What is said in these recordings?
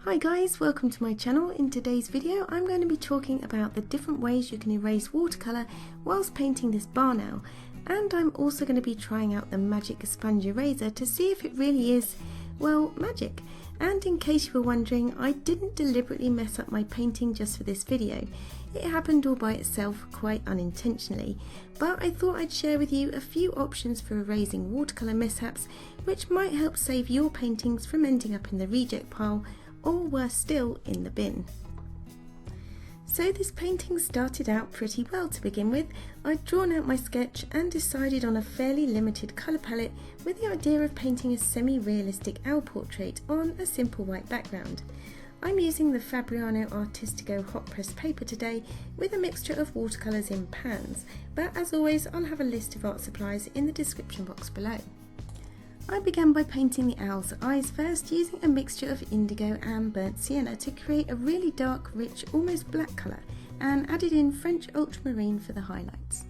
Hi guys, welcome to my channel. In today's video I'm going to be talking about the different ways you can erase watercolour whilst painting this barn owl, and I'm also going to be trying out the magic sponge eraser to see if it really is, well, magic. And in case you were wondering, I didn't deliberately mess up my painting just for this video. It happened all by itself, quite unintentionally, but I thought I'd share with you a few options for erasing watercolour mishaps which might help save your paintings from ending up in the reject pile, or worse still, in the bin. So this painting started out pretty well to begin with. I'd drawn out my sketch and decided on a fairly limited colour palette with the idea of painting a semi-realistic owl portrait on a simple white background. I'm using the Fabriano Artistico hot press paper today with a mixture of watercolours in pans, but as always I'll have a list of art supplies in the description box below. I began by painting the owl's eyes first, using a mixture of indigo and burnt sienna to create a really dark, rich, almost black colour, and added in French ultramarine for the highlights.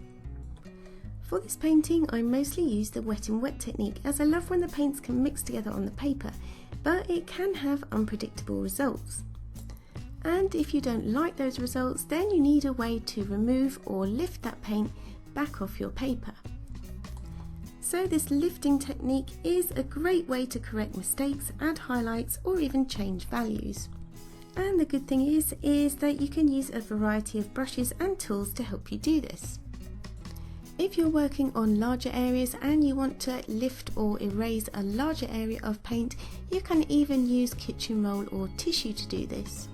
For this painting I mostly used the wet in wet technique, as I love when the paints can mix together on the paper, but it can have unpredictable results. And if you don't like those results, then you need a way to remove or lift that paint back off your paper. So this lifting technique is a great way to correct mistakes, add highlights, or even change values. And the good thing is that you can use a variety of brushes and tools to help you do this. If you're working on larger areas and you want to lift or erase a larger area of paint, you can even use kitchen roll or tissue to do this.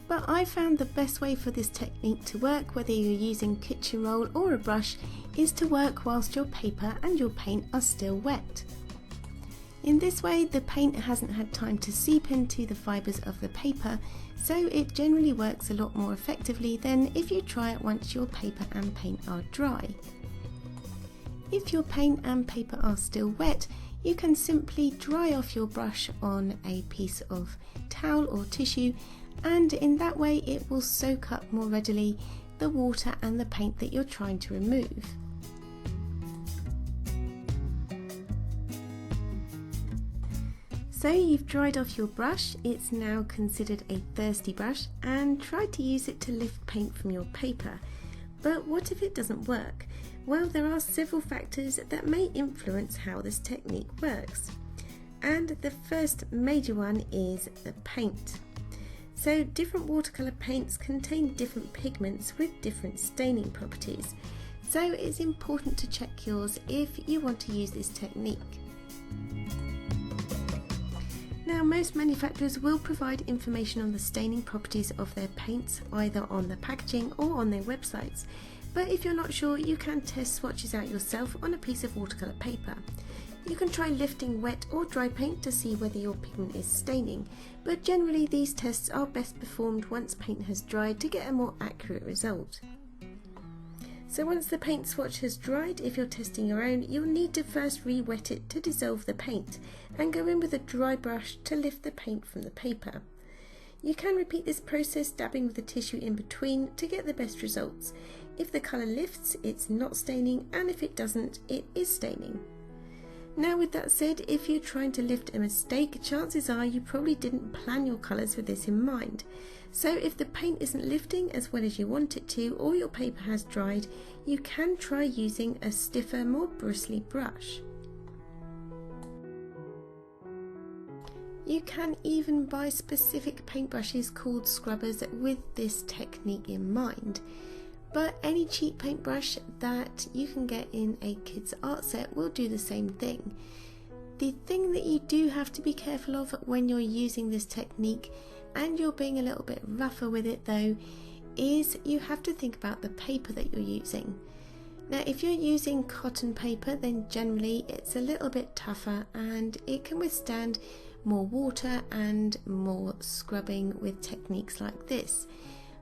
But I found the best way for this technique to work, whether you're using kitchen roll or a brush, is to work whilst your paper and your paint are still wet. In this way the paint hasn't had time to seep into the fibres of the paper, so it generally works a lot more effectively than if you try it once your paper and paint are dry. If your paint and paper are still wet, you can simply dry off your brush on a piece of towel or tissue, and in that way it will soak up more readily the water and the paint that you're trying to remove. So you've dried off your brush, it's now considered a thirsty brush, and tried to use it to lift paint from your paper. But what if it doesn't work? Well, there are several factors that may influence how this technique works. And the first major one is the paint. So different watercolour paints contain different pigments with different staining properties. So it's important to check yours if you want to use this technique. Now, most manufacturers will provide information on the staining properties of their paints either on the packaging or on their websites, but if you're not sure, you can test swatches out yourself on a piece of watercolour paper. You can try lifting wet or dry paint to see whether your pigment is staining, but generally these tests are best performed once paint has dried to get a more accurate result. So once the paint swatch has dried, if you're testing your own, you'll need to first re-wet it to dissolve the paint and go in with a dry brush to lift the paint from the paper. You can repeat this process dabbing with the tissue in between to get the best results. If the colour lifts, it's not staining, and if it doesn't, it is staining. Now with that said, if you're trying to lift a mistake, chances are you probably didn't plan your colours with this in mind. So if the paint isn't lifting as well as you want it to, or your paper has dried, you can try using a stiffer, more bristly brush. You can even buy specific paintbrushes called scrubbers with this technique in mind. But any cheap paintbrush that you can get in a kid's art set will do the same thing. The thing that you do have to be careful of when you're using this technique, and you're being a little bit rougher with it though, is you have to think about the paper that you're using. Now if you're using cotton paper, then generally it's a little bit tougher and it can withstand more water and more scrubbing with techniques like this.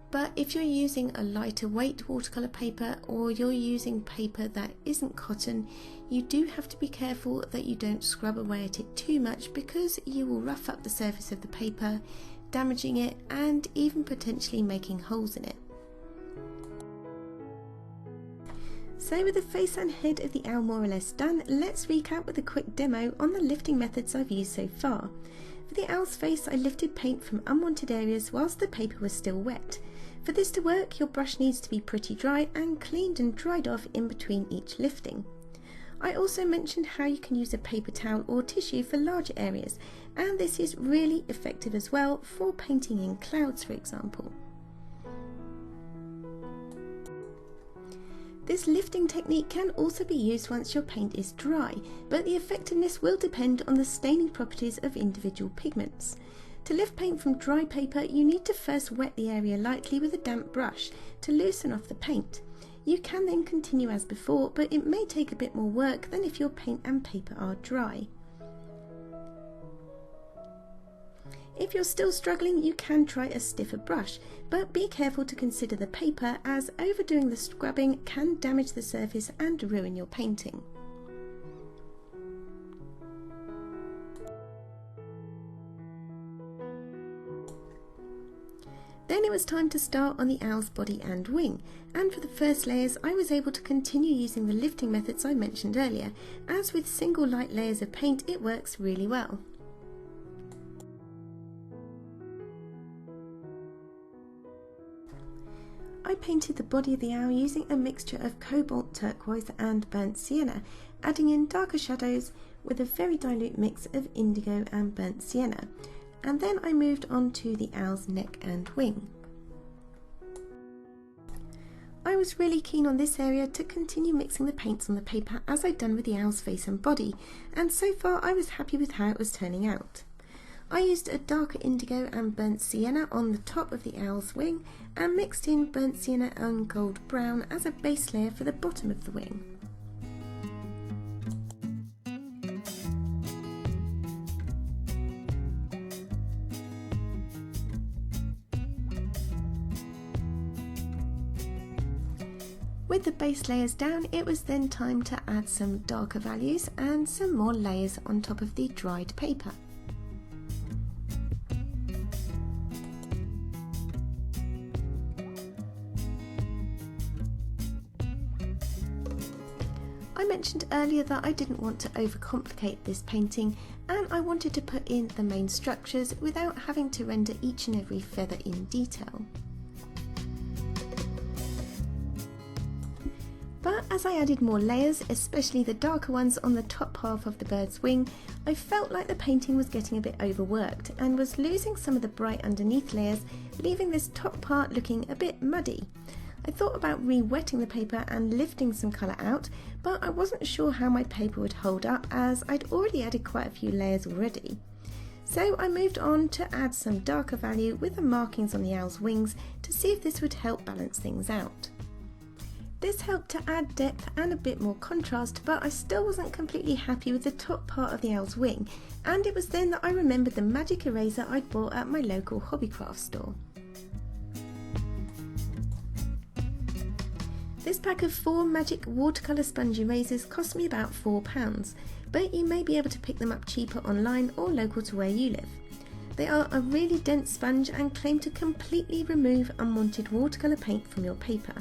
But if you're using a lighter weight watercolour paper, or you're using paper that isn't cotton, you do have to be careful that you don't scrub away at it too much, because you will rough up the surface of the paper, damaging it and even potentially making holes in it. So with the face and head of the owl more or less done, let's recap with a quick demo on the lifting methods I've used so far. For the owl's face, I lifted paint from unwanted areas whilst the paper was still wet. For this to work, your brush needs to be pretty dry and cleaned and dried off in between each lifting. I also mentioned how you can use a paper towel or tissue for larger areas, and this is really effective as well for painting in clouds, for example. This lifting technique can also be used once your paint is dry, but the effectiveness will depend on the staining properties of individual pigments. To lift paint from dry paper, you need to first wet the area lightly with a damp brush to loosen off the paint. You can then continue as before, but it may take a bit more work than if your paint and paper are dry. If you're still struggling, you can try a stiffer brush, but be careful to consider the paper, as overdoing the scrubbing can damage the surface and ruin your painting. Then it was time to start on the owl's body and wing, and for the first layers I was able to continue using the lifting methods I mentioned earlier, as with single light layers of paint it works really well. I painted the body of the owl using a mixture of Cobalt, Turquoise and Burnt Sienna, adding in darker shadows with a very dilute mix of Indigo and Burnt Sienna. And then I moved on to the owl's neck and wing. I was really keen on this area to continue mixing the paints on the paper as I'd done with the owl's face and body, and so far I was happy with how it was turning out. I used a darker indigo and burnt sienna on the top of the owl's wing and mixed in burnt sienna and gold brown as a base layer for the bottom of the wing. With the base layers down, it was then time to add some darker values and some more layers on top of the dried paper. I mentioned earlier that I didn't want to overcomplicate this painting, and I wanted to put in the main structures without having to render each and every feather in detail. But as I added more layers, especially the darker ones on the top half of the bird's wing, I felt like the painting was getting a bit overworked and was losing some of the bright underneath layers, leaving this top part looking a bit muddy. I thought about re-wetting the paper and lifting some colour out, but I wasn't sure how my paper would hold up as I'd already added quite a few layers already. So I moved on to add some darker value with the markings on the owl's wings to see if this would help balance things out. This helped to add depth and a bit more contrast, but I still wasn't completely happy with the top part of the owl's wing, and it was then that I remembered the magic eraser I'd bought at my local hobbycraft store. This pack of 4 magic watercolour sponge erasers cost me about £4, but you may be able to pick them up cheaper online or local to where you live. They are a really dense sponge and claim to completely remove unwanted watercolour paint from your paper.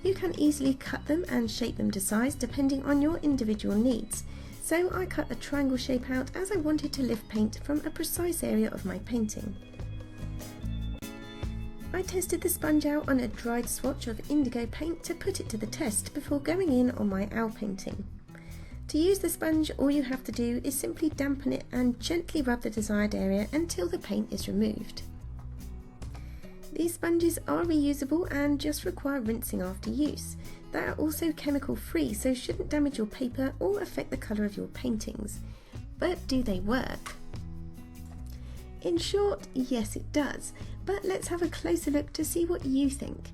You can easily cut them and shape them to size depending on your individual needs, so I cut a triangle shape out as I wanted to lift paint from a precise area of my painting. I tested the sponge out on a dried swatch of indigo paint to put it to the test before going in on my owl painting. To use the sponge, all you have to do is simply dampen it and gently rub the desired area until the paint is removed. These sponges are reusable and just require rinsing after use. They are also chemical free, so shouldn't damage your paper or affect the colour of your paintings. But do they work? In short, yes it does, but let's have a closer look to see what you think.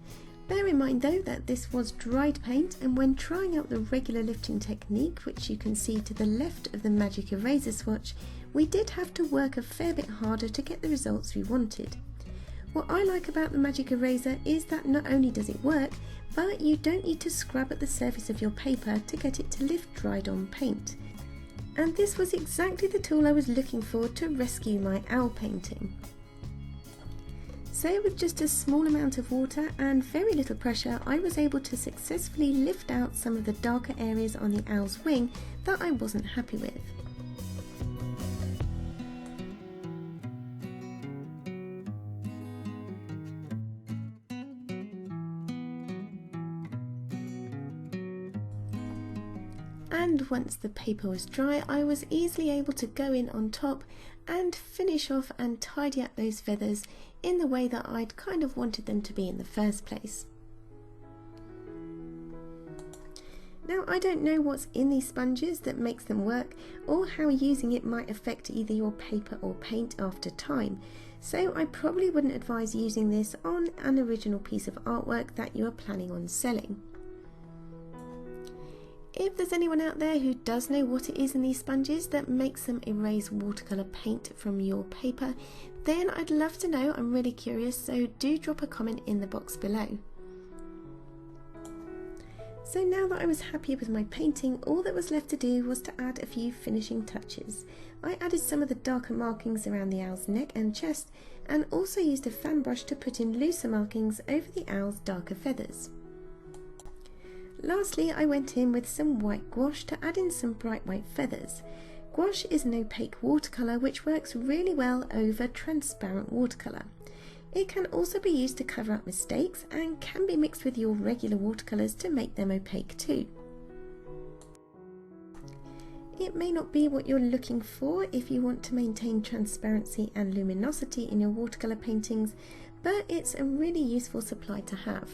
Bear in mind though that this was dried paint, and when trying out the regular lifting technique, which you can see to the left of the magic eraser swatch, we did have to work a fair bit harder to get the results we wanted. What I like about the magic eraser is that not only does it work, but you don't need to scrub at the surface of your paper to get it to lift dried on paint. And this was exactly the tool I was looking for to rescue my owl painting. So with just a small amount of water and very little pressure, I was able to successfully lift out some of the darker areas on the owl's wing that I wasn't happy with. and once the paper was dry I was easily able to go in on top and finish off and tidy up those feathers in the way that I'd kind of wanted them to be in the first place. Now I don't know what's in these sponges that makes them work, or how using it might affect either your paper or paint after time, so I probably wouldn't advise using this on an original piece of artwork that you are planning on selling. If there's anyone out there who does know what it is in these sponges that makes them erase watercolour paint from your paper, then I'd love to know. I'm really curious, so do drop a comment in the box below. So now that I was happy with my painting, all that was left to do was to add a few finishing touches. I added some of the darker markings around the owl's neck and chest, and also used a fan brush to put in looser markings over the owl's darker feathers. Lastly, I went in with some white gouache to add in some bright white feathers. Gouache is an opaque watercolour which works really well over transparent watercolour. It can also be used to cover up mistakes and can be mixed with your regular watercolours to make them opaque too. It may not be what you're looking for if you want to maintain transparency and luminosity in your watercolour paintings, but it's a really useful supply to have.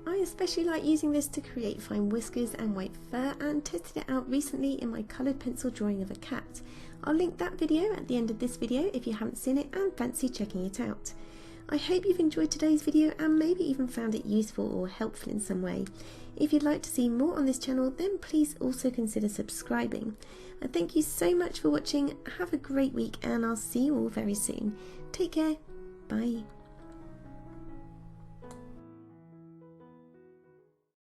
I especially like using this to create fine whiskers and white fur, and tested it out recently in my coloured pencil drawing of a cat. I'll link that video at the end of this video if you haven't seen it and fancy checking it out. I hope you've enjoyed today's video and maybe even found it useful or helpful in some way. If you'd like to see more on this channel, then please also consider subscribing. And thank you so much for watching. Have a great week and I'll see you all very soon. Take care. Bye.